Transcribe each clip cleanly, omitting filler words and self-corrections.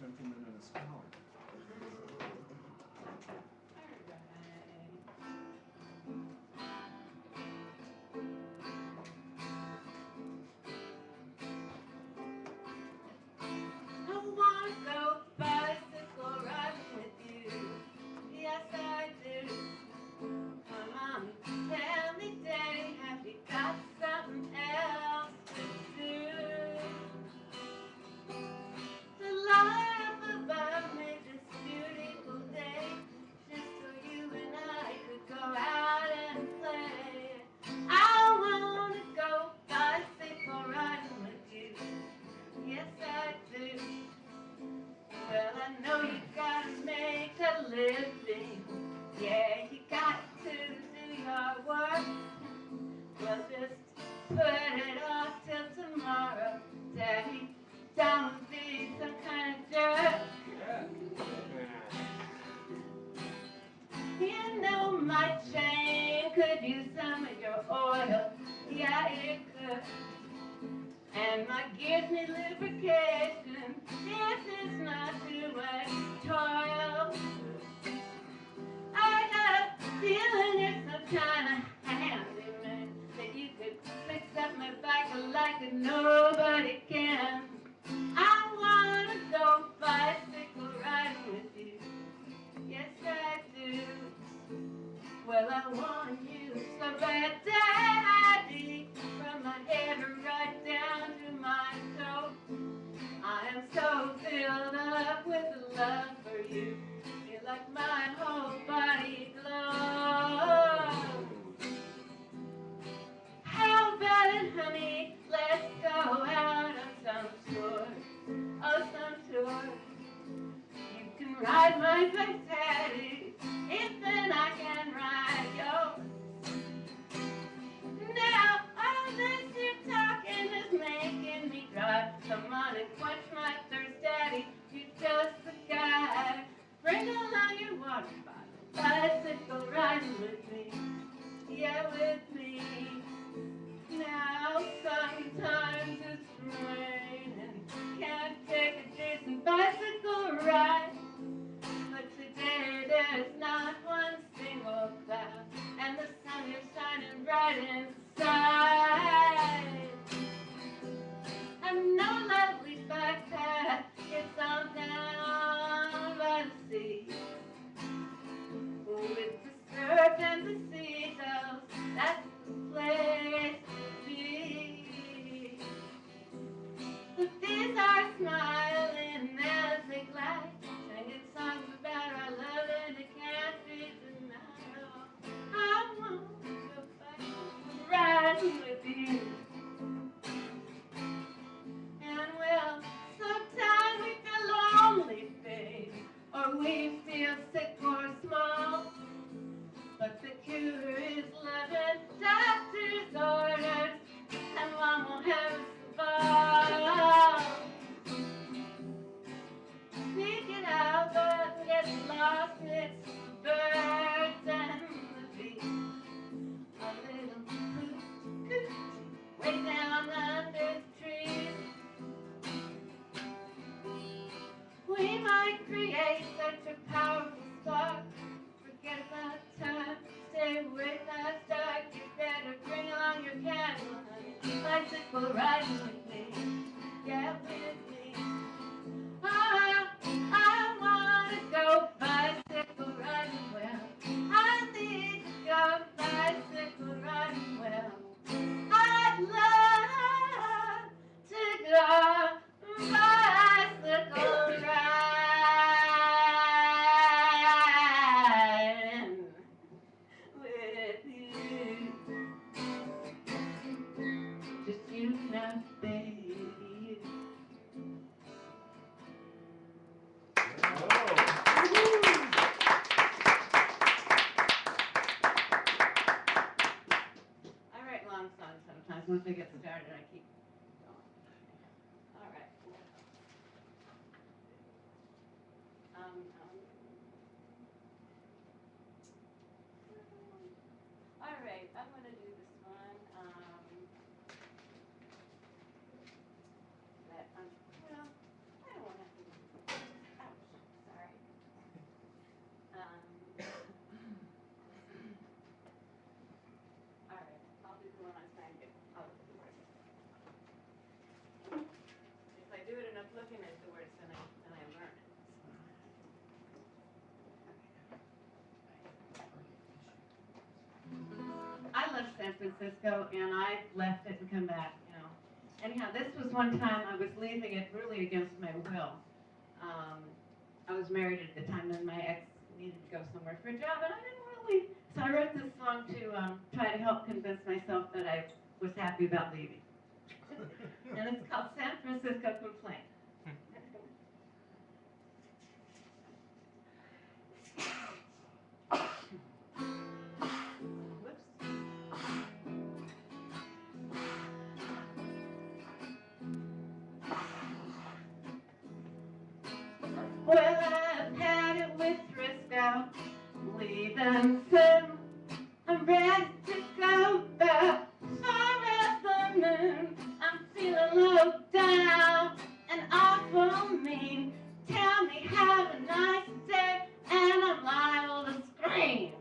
sentiment in his calling. Once we get started, I keep going. All right. All right, I'm going to do this one. That well, I don't want to have to. Francisco, and I left it and come back, you know. Anyhow, this was one time I was leaving it really against my will. I was married at the time, and my ex needed to go somewhere for a job, and I didn't really. So I wrote this song to try to help convince myself that I was happy about leaving. And it's called San Francisco Complaint. Well, I've had it with Frisco, leaving soon. I'm ready to go back far as the moon. I'm feeling low down and awful mean. Tell me have a nice day and I'm liable to scream.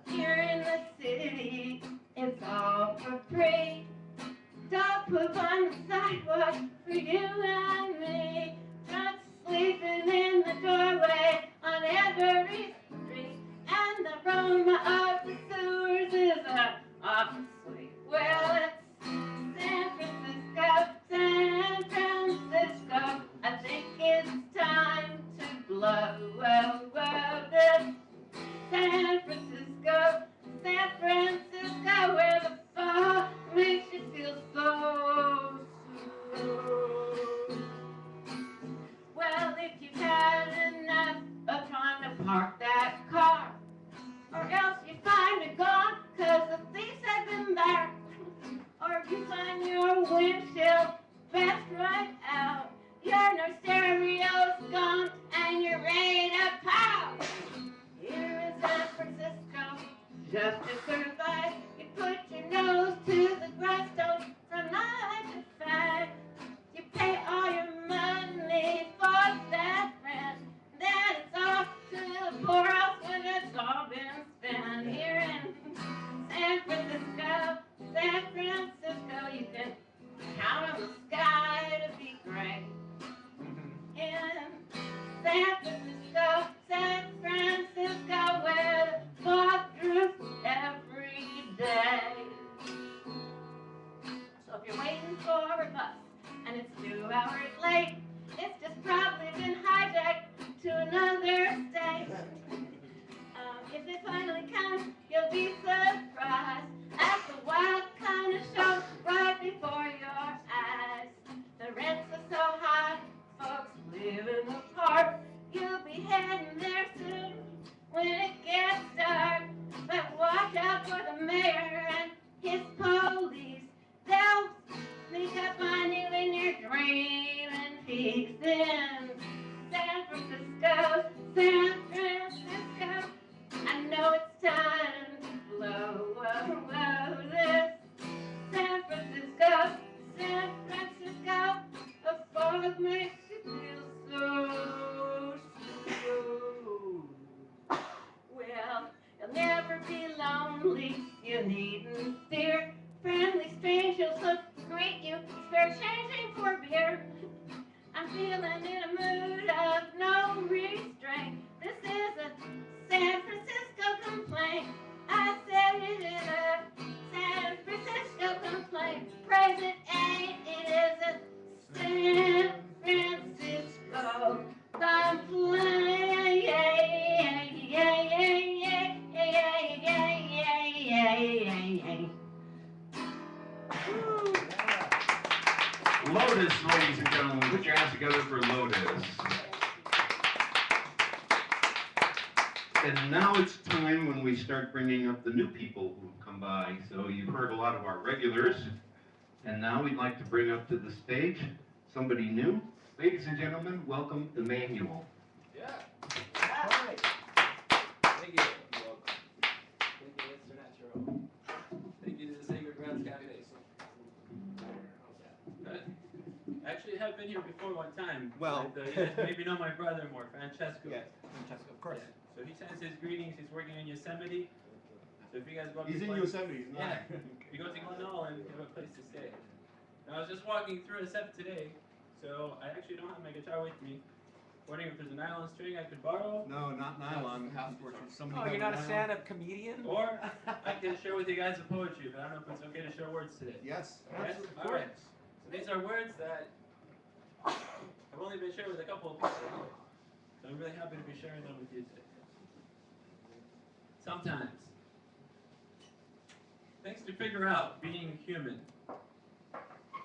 Here in the city, it's all for free. Dog poop on the sidewalk for you and me. Drunk sleeping in the doorway on every street. And the aroma of the sewers is awful sweet. Well, it's San Francisco, San Francisco. I think it's time to blow this San Francisco, San Francisco, where the fall makes you feel so slow. Well, if you've had enough of trying to park that car, or else you find it gone, 'cause the thieves have been there, or if you find your windshield bashed right out, your no stereo's gone, and you're ready to pout. Here in San Francisco, just to survive, you put your nose to the grindstone from 9 to 5. You pay all your money for that rent, then it's off to the poorhouse when it's all been spent. Here in San Francisco, you can count on the sky to be gray. In San Francisco, where the fog drifts every day. So if you're waiting for a bus and it's 2 hours late, it's just probably been hijacked to another state. If it finally comes, you'll be surprised at the wild kind of show right before your eyes. The rents are so high, folks living apart. You'll be heading there soon when it gets dark. But watch out for the mayor and his police. They'll sneak up on you in your dreaming peaks. In San Francisco, I know it's time to blow this San Francisco, the fog makes you feel so slow. Well, you'll never be lonely, you needn't fear. Friendly strangers look to greet you, spare changing for beer. I'm feeling in a mood of no restraint. This is a San Francisco complaint. I said it is a San Francisco complaint. Praise it ain't, it is a San Francisco complaint. Lotus, ladies and gentlemen, put your hands together for Lotus. And now it's time when we start bringing up the new people who've come by. So you've heard a lot of our regulars, and now we'd like to bring up to the stage somebody new. Ladies and gentlemen, welcome Emmanuel. Yeah. All right. Thank you. Welcome. Thank you, Mr. Natural. Thank you to the Sacred Grounds Cafe. Good. Actually, I have been here before one time. Well, but, you guys maybe know my brother more, Francesco. Yes, Francesco, of course. Yeah. So he sends his greetings. He's working in Yosemite. So if you guys go up He's to in Yosemite. He's not. Yeah. If you go to Glenall and you have a place to stay. And I was just walking through a set today, so I actually don't have my guitar with me. Wondering if there's a nylon string I could borrow? No, not nylon. Oh, you're not a stand-up comedian? Or I can share with you guys a poetry, but I don't know if it's okay to share words today. Yes. Yes? All right. So these are words that I've only been shared with a couple of people. So I'm really happy to be sharing them with you today. Sometimes, things to figure out being human.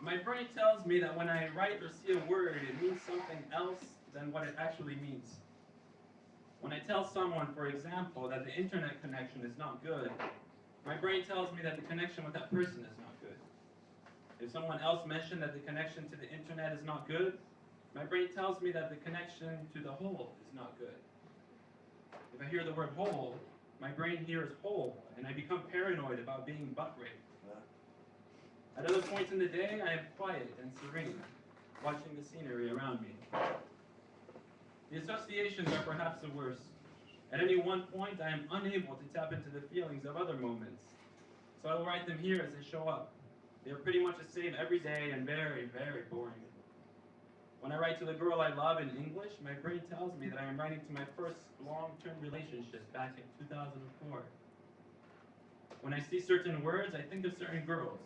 My brain tells me that when I write or see a word, it means something else than what it actually means. When I tell someone, for example, that the internet connection is not good, my brain tells me that the connection with that person is not good. If someone else mentioned that the connection to the internet is not good, my brain tells me that the connection to the whole is not good. If I hear the word whole, my brain hears whole, and I become paranoid about being butt raped. At other points in the day, I am quiet and serene, watching the scenery around me. The associations are perhaps the worst. At any one point, I am unable to tap into the feelings of other moments. So I will write them here as they show up. They are pretty much the same every day and very, very boring. When I write to the girl I love in English, my brain tells me that I am writing to my first long-term relationship back in 2004. When I see certain words, I think of certain girls.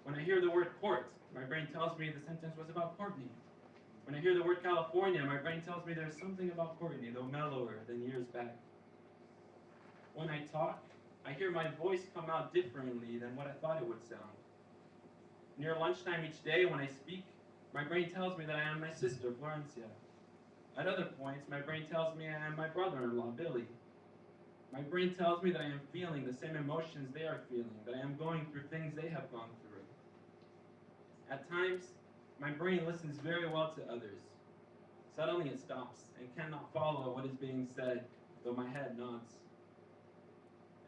When I hear the word court, my brain tells me the sentence was about Courtney. When I hear the word California, my brain tells me there's something about Courtney, though mellower than years back. When I talk, I hear my voice come out differently than what I thought it would sound. Near lunchtime each day, when I speak, my brain tells me that I am my sister, Florencia. At other points, my brain tells me I am my brother-in-law, Billy. My brain tells me that I am feeling the same emotions they are feeling, that I am going through things they have gone through. At times, my brain listens very well to others. Suddenly it stops and cannot follow what is being said, though my head nods.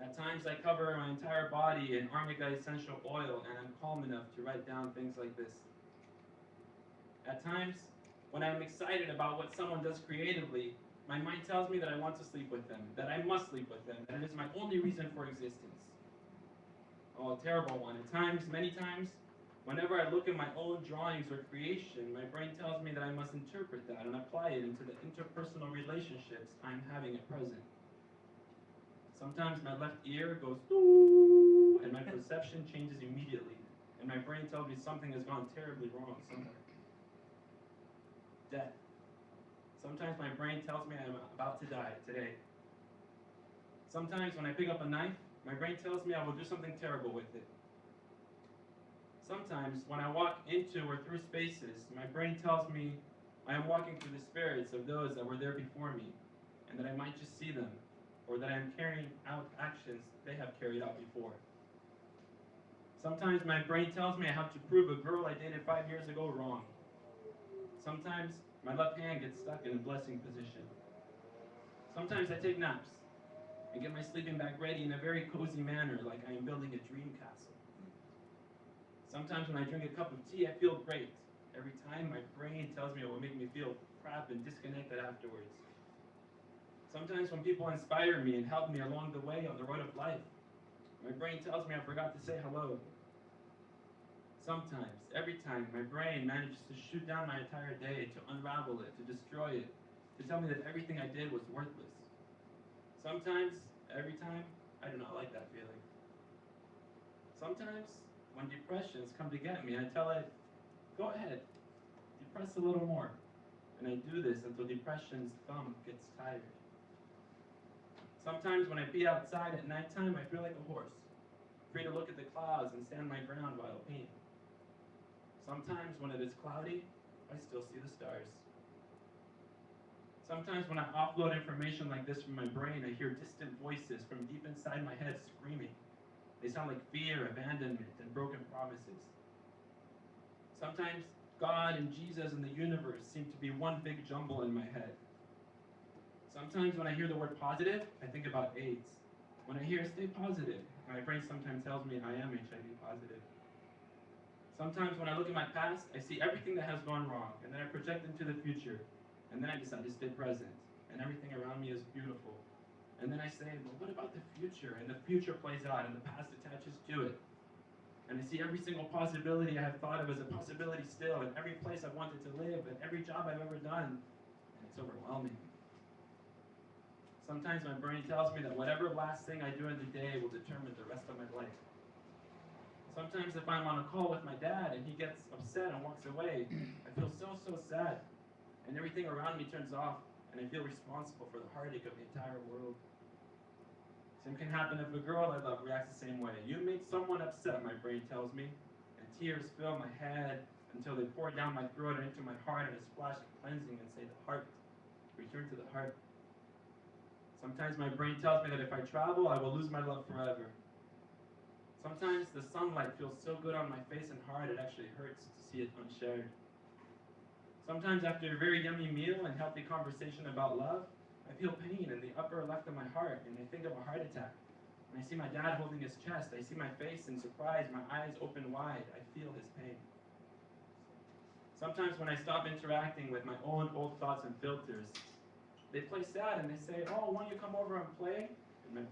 At times I cover my entire body in arnica essential oil and I'm calm enough to write down things like this. At times, when I'm excited about what someone does creatively, my mind tells me that I want to sleep with them, that I must sleep with them, that it is my only reason for existence. Oh, a terrible one. At times, many times, whenever I look at my own drawings or creation, my brain tells me that I must interpret that and apply it into the interpersonal relationships I'm having at present. Sometimes my left ear goes doo, and my perception changes immediately, and my brain tells me something has gone terribly wrong somewhere. Death. Sometimes my brain tells me I'm about to die today. Sometimes when I pick up a knife, my brain tells me I will do something terrible with it. Sometimes when I walk into or through spaces, my brain tells me I am walking through the spirits of those that were there before me, and that I might just see them, or that I am carrying out actions they have carried out before. Sometimes my brain tells me I have to prove a girl I dated 5 years ago wrong. Sometimes my left hand gets stuck in a blessing position. Sometimes I take naps and get my sleeping bag ready in a very cozy manner, like I am building a dream castle. Sometimes when I drink a cup of tea, I feel great. Every time my brain tells me it will make me feel crap and disconnected afterwards. Sometimes when people inspire me and help me along the way on the road of life, my brain tells me I forgot to say hello. Sometimes, every time, my brain manages to shoot down my entire day, to unravel it, to destroy it, to tell me that everything I did was worthless. Sometimes, every time, I do not like that feeling. Sometimes, when depressions come to get me, I tell it, go ahead, depress a little more. And I do this until depression's thumb gets tired. Sometimes when I be outside at nighttime, I feel like a horse, free to look at the clouds and stand my ground while pain. Sometimes when it is cloudy, I still see the stars. Sometimes when I offload information like this from my brain, I hear distant voices from deep inside my head screaming. They sound like fear, abandonment, and broken promises. Sometimes God and Jesus and the universe seem to be one big jumble in my head. Sometimes when I hear the word positive, I think about AIDS. When I hear stay positive, my brain sometimes tells me I am HIV positive. Sometimes when I look at my past, I see everything that has gone wrong, and then I project into the future, and then I decide to stay present, and everything around me is beautiful. And then I say, well, what about the future? And the future plays out, and the past attaches to it. And I see every single possibility I have thought of as a possibility still, and every place I've wanted to live, and every job I've ever done. It's overwhelming. Sometimes my brain tells me that whatever last thing I do in the day will determine the rest of my life. Sometimes if I'm on a call with my dad and he gets upset and walks away, I feel so sad. And everything around me turns off, and I feel responsible for the heartache of the entire world. Same can happen if a girl I love reacts the same way. You made someone upset, my brain tells me, and tears fill my head until they pour down my throat and into my heart in a splash of cleansing and say, the heart, return to the heart. Sometimes my brain tells me that if I travel, I will lose my love forever. Sometimes the sunlight feels so good on my face and heart, it actually hurts to see it unshared. Sometimes after a very yummy meal and healthy conversation about love, I feel pain in the upper left of my heart, and I think of a heart attack. And I see my dad holding his chest. I see my face in surprise, my eyes open wide. I feel his pain. Sometimes when I stop interacting with my own old thoughts and filters, they play sad and they say, oh, won't you come over and play? And my